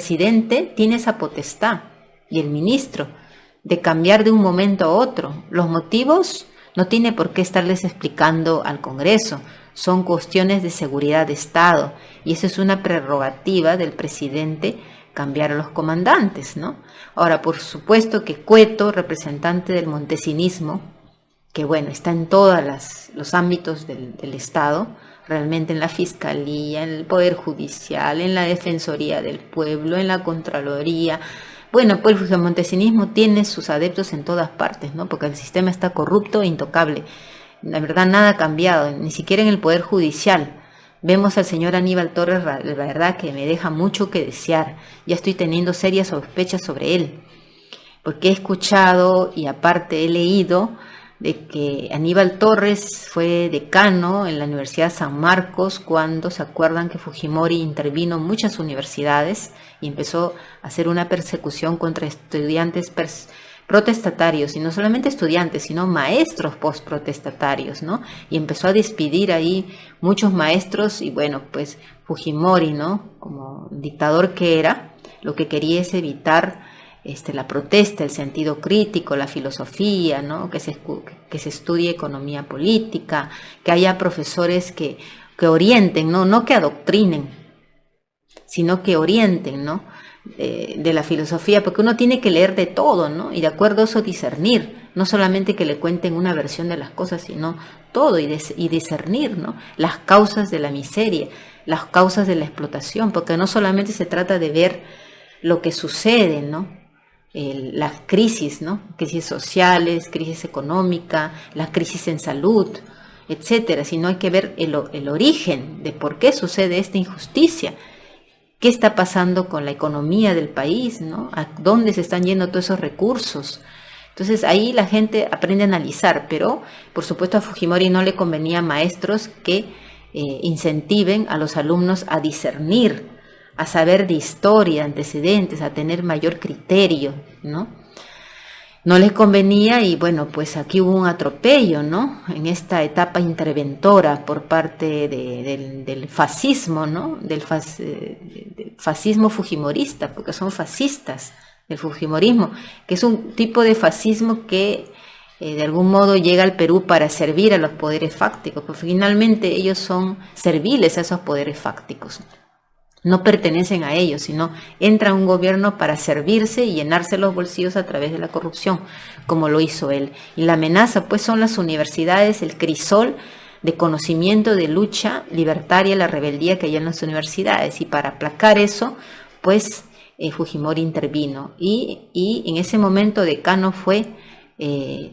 presidente tiene esa potestad y el ministro de cambiar de un momento a otro. Los motivos no tiene por qué estarles explicando al Congreso, son cuestiones de seguridad de Estado y eso es una prerrogativa del presidente cambiar a los comandantes, ¿no? Ahora, por supuesto que Cueto, representante del montesinismo, que bueno, está en todos los ámbitos del Estado, realmente en la Fiscalía, en el Poder Judicial, en la Defensoría del Pueblo, en la Contraloría. Bueno, pues el montesinismo tiene sus adeptos en todas partes, ¿no? Porque el sistema está corrupto e intocable. La verdad, nada ha cambiado, ni siquiera en el Poder Judicial. Vemos al señor Aníbal Torres, la verdad que me deja mucho que desear. Ya estoy teniendo serias sospechas sobre él, porque he escuchado y aparte he leído de que Aníbal Torres fue decano en la Universidad San Marcos cuando se acuerdan que Fujimori intervino en muchas universidades y empezó a hacer una persecución contra estudiantes protestatarios, y no solamente estudiantes, sino maestros post-protestatarios, ¿no? Y empezó a despedir ahí muchos maestros y bueno, pues Fujimori, ¿no? Como dictador que era, lo que quería es evitar la protesta, el sentido crítico, la filosofía, ¿no? Que se estudie economía política, que haya profesores que orienten, no que adoctrinen, sino que orienten, ¿no? De la filosofía, porque uno tiene que leer de todo, ¿no? Y de acuerdo a eso discernir, no solamente que le cuenten una versión de las cosas, sino todo y discernir, ¿no? Las causas de la miseria, las causas de la explotación, porque no solamente se trata de ver lo que sucede, ¿no? Las crisis, ¿no? Crisis sociales, crisis económica, la crisis en salud, etcétera, sino hay que ver el origen de por qué sucede esta injusticia, qué está pasando con la economía del país, ¿no? A dónde se están yendo todos esos recursos. Entonces ahí la gente aprende a analizar, pero por supuesto a Fujimori no le convenía maestros que incentiven a los alumnos a discernir, a saber de historia, antecedentes, a tener mayor criterio, ¿no? No les convenía y bueno, pues aquí hubo un atropello, ¿no? En esta etapa interventora por parte del fascismo, ¿no? Del fascismo fujimorista, porque son fascistas del fujimorismo, que es un tipo de fascismo que de algún modo llega al Perú para servir a los poderes fácticos, porque finalmente ellos son serviles a esos poderes fácticos. No pertenecen a ellos, sino entra a un gobierno para servirse y llenarse los bolsillos a través de la corrupción, como lo hizo él. Y la amenaza, pues, son las universidades, el crisol de conocimiento, de lucha libertaria, la rebeldía que hay en las universidades. Y para aplacar eso, pues, Fujimori intervino. Y en ese momento decano fue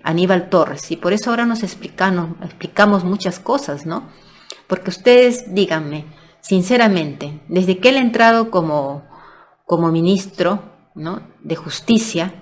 Aníbal Torres. Y por eso ahora nos explicamos muchas cosas, ¿no? Porque ustedes, díganme, sinceramente, desde que él ha entrado como ministro, ¿no? de Justicia,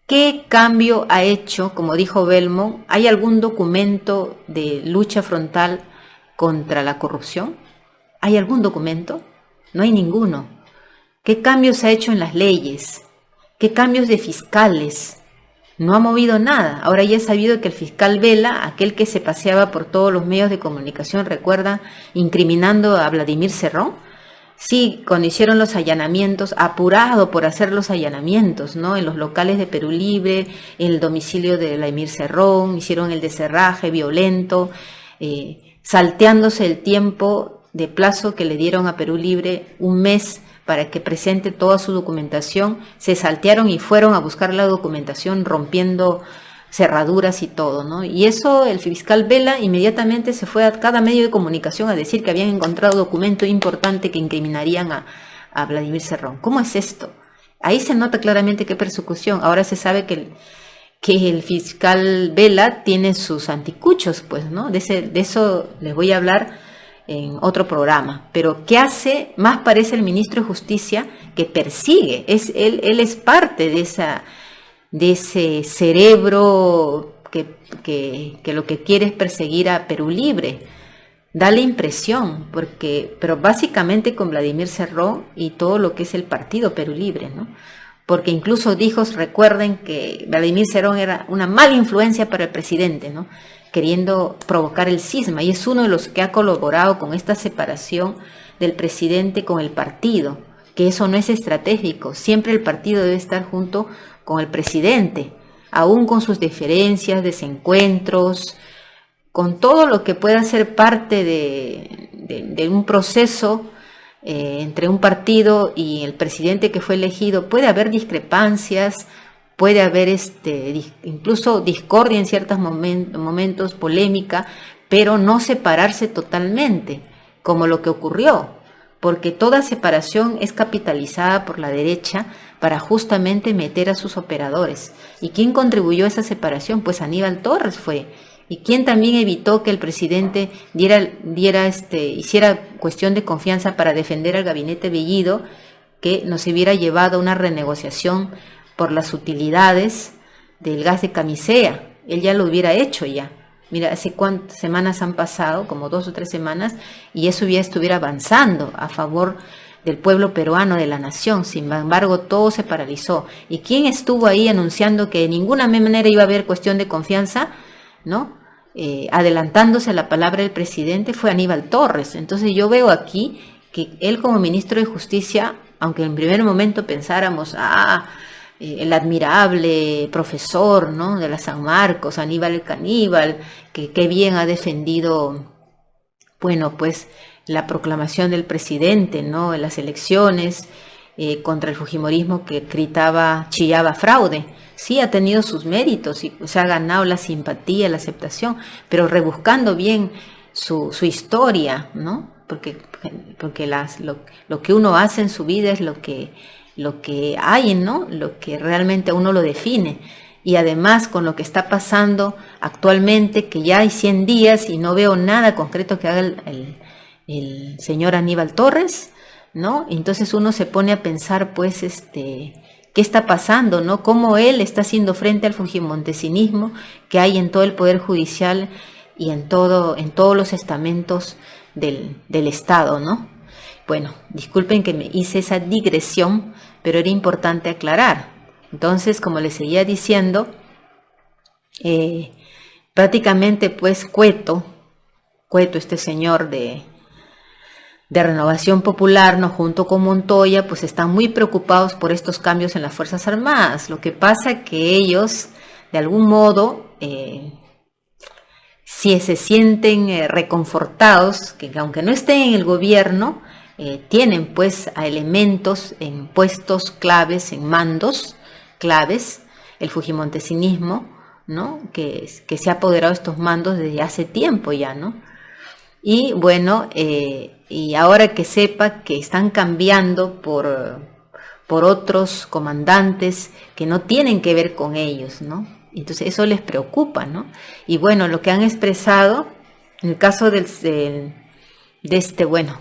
¿qué cambio ha hecho? Como dijo Belmont, ¿hay algún documento de lucha frontal contra la corrupción? ¿Hay algún documento? No hay ninguno. ¿Qué cambios ha hecho en las leyes? ¿Qué cambios de fiscales? No ha movido nada. Ahora ya es sabido que el fiscal Vela, aquel que se paseaba por todos los medios de comunicación, recuerda, incriminando a Vladimir Cerrón. Sí, cuando hicieron los allanamientos, apurado por hacer los allanamientos, ¿no? En los locales de Perú Libre, en el domicilio de Vladimir Cerrón, hicieron el descerraje violento, salteándose el tiempo de plazo que le dieron a Perú Libre, un mes, para que presente toda su documentación, se saltearon y fueron a buscar la documentación rompiendo cerraduras y todo, ¿no? Y eso el fiscal Vela inmediatamente se fue a cada medio de comunicación a decir que habían encontrado documento importante que incriminarían a Vladimir Cerrón. ¿Cómo es esto? Ahí se nota claramente qué persecución. Ahora se sabe que el fiscal Vela tiene sus anticuchos, pues, ¿no? De eso les voy a hablar en otro programa, pero ¿qué hace? Más parece el ministro de Justicia que persigue, él es parte de ese cerebro que lo que quiere es perseguir a Perú Libre. Da la impresión, pero básicamente con Vladimir Cerrón y todo lo que es el partido Perú Libre, ¿no? Porque incluso recuerden que Vladimir Cerrón era una mala influencia para el presidente, ¿no? Queriendo provocar el cisma, y es uno de los que ha colaborado con esta separación del presidente con el partido, que eso no es estratégico. Siempre el partido debe estar junto con el presidente, aún con sus diferencias, desencuentros, con todo lo que pueda ser parte de un proceso entre un partido y el presidente que fue elegido. Puede haber discrepancias, puede haber incluso discordia en ciertos momentos, polémica, pero no separarse totalmente, como lo que ocurrió, porque toda separación es capitalizada por la derecha para justamente meter a sus operadores. ¿Y quién contribuyó a esa separación? Pues Aníbal Torres fue. ¿Y quién también evitó que el presidente hiciera cuestión de confianza para defender al gabinete Bellido, que nos hubiera llevado a una renegociación por las utilidades del gas de camisea? Él ya lo hubiera hecho ya. Mira, hace cuántas semanas han pasado, como 2 o 3 semanas, y eso ya estuviera avanzando a favor del pueblo peruano, de la nación. Sin embargo, todo se paralizó. ¿Y quién estuvo ahí anunciando que de ninguna manera iba a haber cuestión de confianza, ¿no? Adelantándose a la palabra del presidente? Fue Aníbal Torres. Entonces yo veo aquí que él, como ministro de Justicia, aunque en primer momento pensáramos, el admirable profesor, ¿no?, de la San Marcos, Aníbal el Caníbal, que bien ha defendido, bueno, pues la proclamación del presidente, ¿no?, en las elecciones, contra el fujimorismo que chillaba fraude. Sí, ha tenido sus méritos y se ha ganado la simpatía, la aceptación, pero rebuscando bien su historia, ¿no? Porque lo que uno hace en su vida es lo que hay, ¿no? Lo que realmente a uno lo define. Y además, con lo que está pasando actualmente, que ya hay 100 días y no veo nada concreto que haga el señor Aníbal Torres, ¿no? Entonces uno se pone a pensar, pues, ¿qué está pasando, no? Cómo él está haciendo frente al fujimontesinismo que hay en todo el Poder Judicial y en todos los estamentos del Estado, ¿no? Bueno, disculpen que me hice esa digresión, pero era importante aclarar. Entonces, como les seguía diciendo, prácticamente pues Cueto, este señor de Renovación Popular, ¿no?, junto con Montoya, pues están muy preocupados por estos cambios en las Fuerzas Armadas. Lo que pasa que ellos, de algún modo, si se sienten reconfortados, que aunque no estén en el gobierno, tienen pues a elementos en puestos claves, en mandos claves, el fujimontesinismo, ¿no?, que se ha apoderado de estos mandos desde hace tiempo ya, ¿no? Y bueno, y ahora que sepa que están cambiando por otros comandantes que no tienen que ver con ellos, ¿no? Entonces eso les preocupa, ¿no? Y bueno, lo que han expresado en el caso de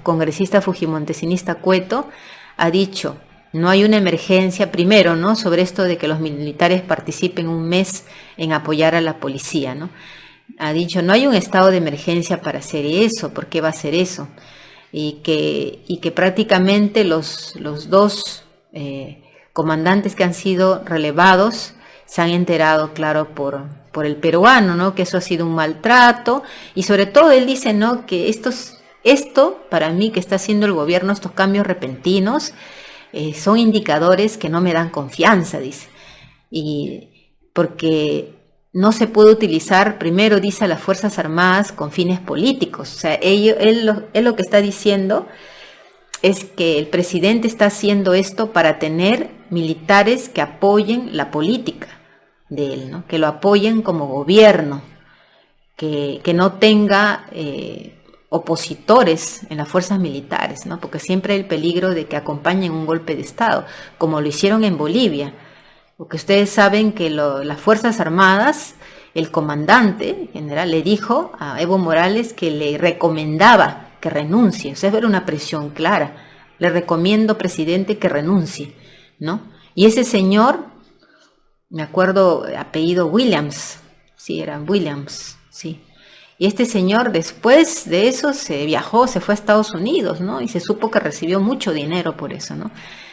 congresista fujimontesinista Cueto, ha dicho: no hay una emergencia, primero, ¿no?, sobre esto de que los militares participen un mes en apoyar a la policía, ¿no? Ha dicho, no hay un estado de emergencia para hacer eso. ¿Por qué va a hacer eso? Y que prácticamente los 2 comandantes que han sido relevados se han enterado, claro, por el peruano, ¿no?, que eso ha sido un maltrato. Y sobre todo él dice, ¿no?, que esto para mí que está haciendo el gobierno, estos cambios repentinos, son indicadores que no me dan confianza, dice. Y porque no se puede utilizar, primero dice, a las Fuerzas Armadas con fines políticos. O sea, él lo que está diciendo es que el presidente está haciendo esto para tener militares que apoyen la política de él, ¿no?, que lo apoyen como gobierno, que no tenga opositores en las fuerzas militares, ¿no?, porque siempre hay el peligro de que acompañen un golpe de Estado, como lo hicieron en Bolivia. Porque ustedes saben que las Fuerzas Armadas, el comandante general le dijo a Evo Morales que le recomendaba que renuncie. O sea, era una presión clara. Le recomiendo, presidente, que renuncie, ¿no? Y ese señor, me acuerdo, apellido Williams, sí, era Williams, sí. Y este señor, después de eso, se fue a Estados Unidos, ¿no? Y se supo que recibió mucho dinero por eso, ¿no?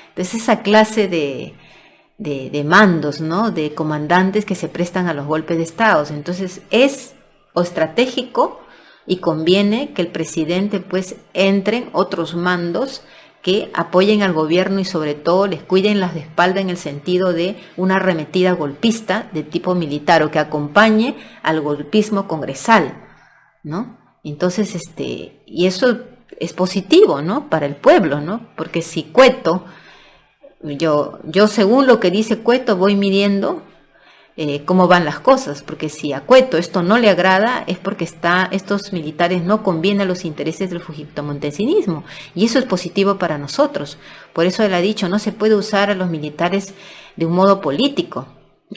Entonces, esa clase de mandos, ¿no?, de comandantes que se prestan a los golpes de Estado. Entonces es estratégico y conviene que el presidente pues entren otros mandos que apoyen al gobierno y sobre todo les cuiden las de espalda en el sentido de una arremetida golpista de tipo militar o que acompañe al golpismo congresal, ¿no? Entonces, y eso es positivo, ¿no? Para el pueblo, ¿no? Porque si Cueto, yo según lo que dice Cueto voy midiendo cómo van las cosas, porque si a Cueto esto no le agrada es porque estos militares no convienen a los intereses del fujimontesinismo y eso es positivo para nosotros. Por eso él ha dicho, no se puede usar a los militares de un modo político.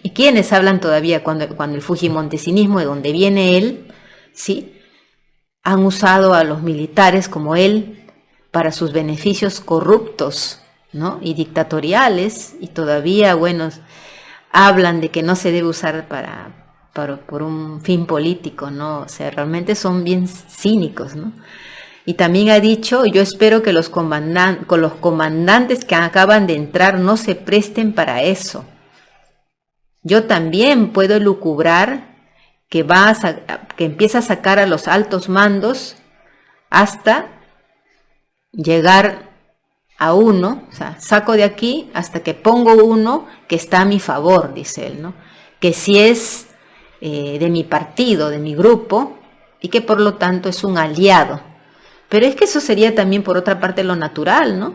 ¿Y quiénes hablan todavía cuando el fujimontesinismo, de donde viene él, sí, han usado a los militares como él para sus beneficios corruptos, ¿no? Y dictatoriales, y todavía, bueno, hablan de que no se debe usar por un fin político, ¿no? O sea, realmente son bien cínicos, ¿no? Y también ha dicho, yo espero que los comandantes que acaban de entrar no se presten para eso. Yo también puedo lucubrar que que empieza a sacar a los altos mandos hasta llegar a uno, o sea, saco de aquí hasta que pongo uno que está a mi favor, dice él, ¿no? Que si es de mi partido, de mi grupo, y que por lo tanto es un aliado. Pero es que eso sería también por otra parte lo natural, ¿no?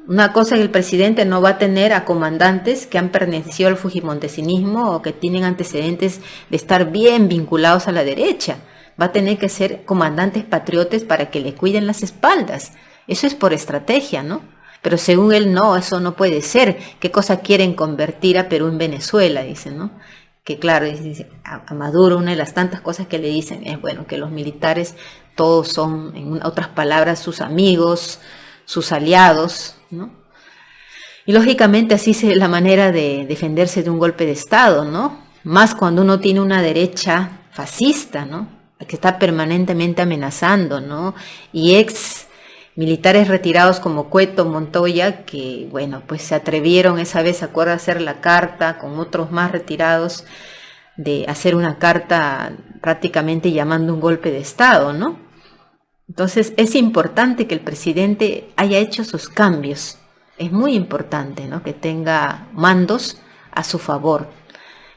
Una cosa es que el presidente no va a tener a comandantes que han pertenecido al fujimontesinismo o que tienen antecedentes de estar bien vinculados a la derecha. Va a tener que ser comandantes patriotas para que le cuiden las espaldas. Eso es por estrategia, ¿no? Pero según él, no, eso no puede ser. ¿Qué cosa quieren convertir a Perú en Venezuela? Dice, ¿no? Que claro, dice, a Maduro una de las tantas cosas que le dicen es, bueno, que los militares todos son, en otras palabras, sus amigos, sus aliados, ¿no? Y lógicamente así es la manera de defenderse de un golpe de Estado, ¿no? Más cuando uno tiene una derecha fascista, ¿no? Que está permanentemente amenazando, ¿no? Y militares retirados como Cueto, Montoya, que, bueno, pues se atrevieron esa vez, ¿se acuerda?, a hacer la carta con otros más retirados, de hacer una carta prácticamente llamando un golpe de Estado, ¿no? Entonces es importante que el presidente haya hecho sus cambios. Es muy importante, ¿no?, que tenga mandos a su favor.